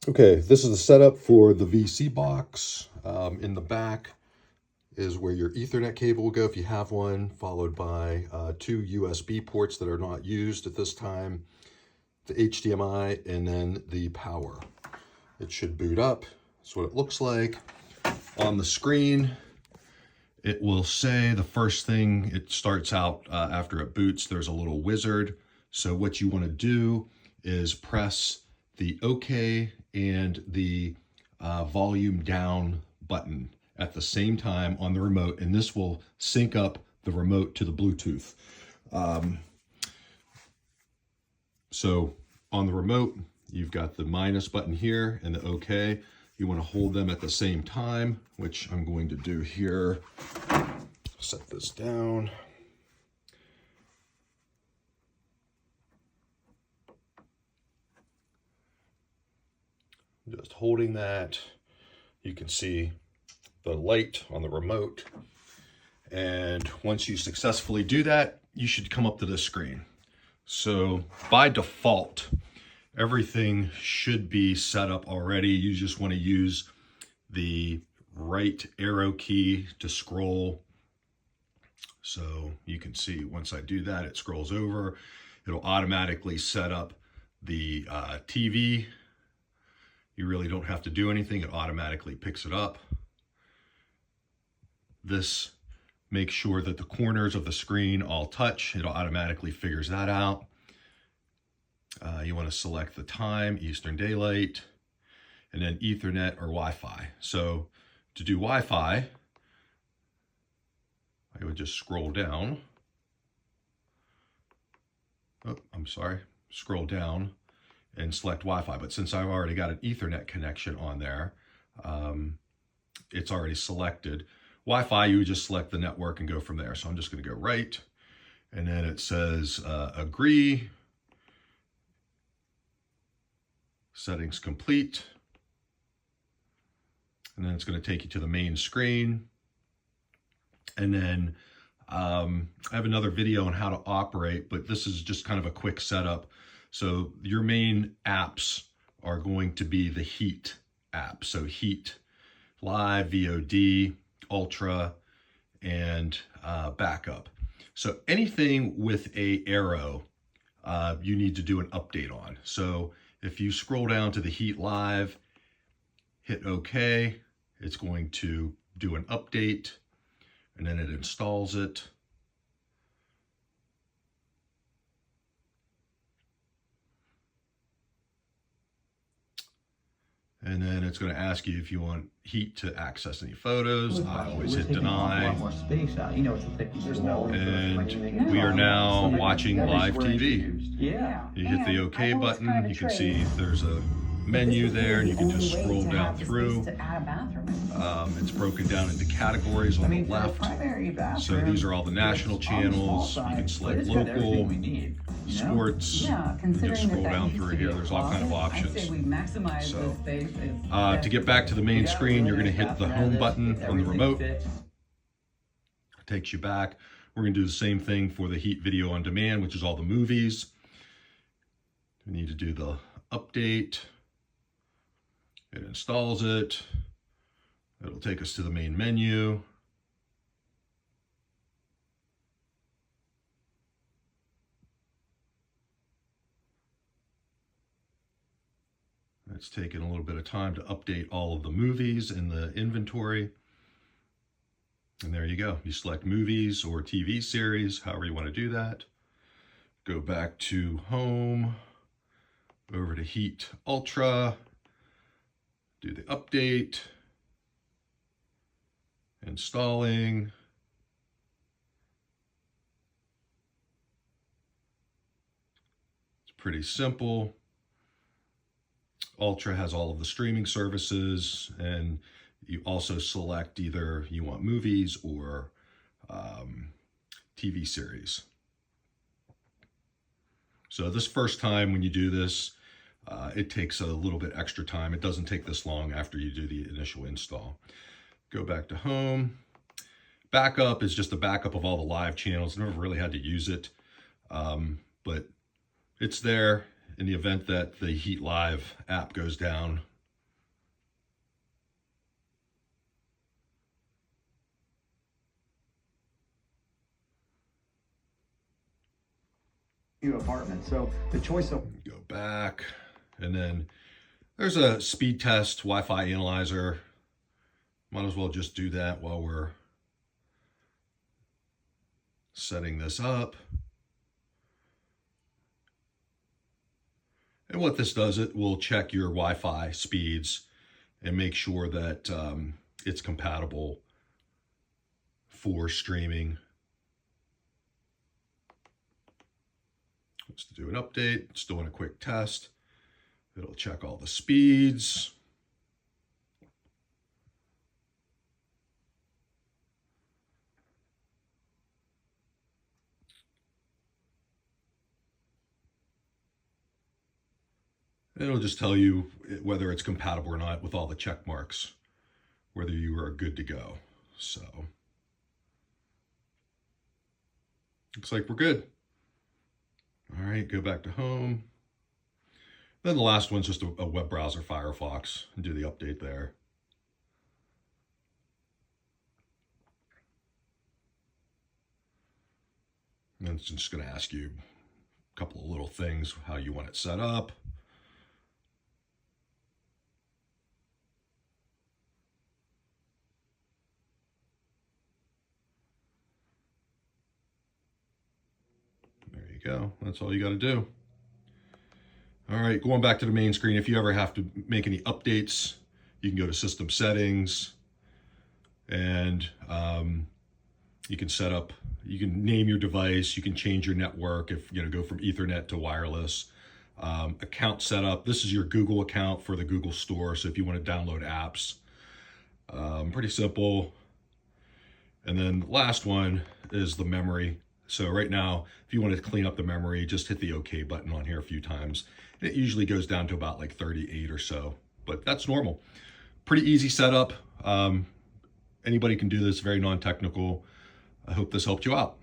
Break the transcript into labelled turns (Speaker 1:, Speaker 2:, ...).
Speaker 1: Okay, this is the setup for the VC box. In the back is where your Ethernet cable will go if you have one, followed by two USB ports that are not used at this time, the HDMI, and then the power. It should boot up. That's what it looks like. On the screen, it will say the first thing, it starts out after it boots, there's a little wizard. So what you want to do is press the OK and the volume down button at the same time on the remote, and this will sync up the remote to the Bluetooth. So on the remote, you've got the minus button here and the OK. You want to hold them at the same time, which I'm going to do here. Set this down. Just holding that, you can see the light on the remote. And once you successfully do that, you should come up to this screen. So by default, everything should be set up already. You just want to use the right arrow key to scroll. So you can see once I do that, it scrolls over. It'll automatically set up the TV. You really don't have to do anything. It automatically picks it up. This makes sure that the corners of the screen all touch. It automatically figures that out. You want to select the time, Eastern Daylight, and then Ethernet or Wi-Fi. So to do Wi-Fi, I would just scroll down. Oh, I'm sorry, scroll down and select Wi-Fi. But since I've already got an Ethernet connection on there, it's already selected. Wi-Fi, you would just select the network and go from there. So I'm just going to go right. And then it says agree. Settings complete. And then it's going to take you to the main screen. And then I have another video on how to operate, but this is just kind of a quick setup. So your main apps are going to be the Heat app. So Heat Live, VOD, Ultra, and Backup. So anything with a arrow, you need to do an update on. So if you scroll down to the Heat Live, hit OK, it's going to do an update, and then it installs it. And then it's going to ask you if you want Heat to access any photos. I always hit deny. And we are now watching live TV. You hit the OK button. You can see there's a menu there, and you can just scroll down through. It's broken down into categories on the left. So these are all the national channels. You can select local, sports, and just scroll down through here. There's all kind of options. So to get back to the main screen, you're going to hit the home button on the remote. It takes you back. We're going to do the same thing for the Heat Video on Demand, which is all the movies. We need to do the update. It installs it. It'll take us to the main menu. It's taken a little bit of time to update all of the movies in the inventory. And there you go. You select movies or TV series, however you want to do that. Go back to home, over to Heat Ultra, do the update, installing. It's pretty simple. Ultra has all of the streaming services, and you also select either you want movies or TV series. So this first time when you do this, it takes a little bit extra time. It doesn't take this long after you do the initial install. Go back to home. Backup is just a backup of all the live channels. Never really had to use it, but it's there in the event that the Heat Live app goes down.
Speaker 2: apartment. So the choice of
Speaker 1: go back, and then there's a speed test Wi-Fi analyzer. Might as well just do that while we're setting this up. And what this does, it will check your Wi-Fi speeds and make sure that it's compatible for streaming. Let's do an update. It's doing a quick test. It'll check all the speeds. It'll just tell you whether it's compatible or not with all the check marks, whether you are good to go. So, looks like we're good. All right, go back to home. Then the last one's just a web browser, Firefox, and do the update there. And it's just going to ask you a couple of little things, how you want it set up. There you go. That's all you got to do. All right, going back to the main screen, if you ever have to make any updates, you can go to System Settings, and you can set up, you can name your device, you can change your network, if go from Ethernet to wireless. Account setup, this is your Google account for the Google Store, so if you want to download apps, pretty simple. And then the last one is the memory. So right now, if you want to clean up the memory, just hit the OK button on here a few times. It usually goes down to about like 38 or so, but that's normal. Pretty easy setup. Anybody can do this, very non-technical. I hope this helped you out.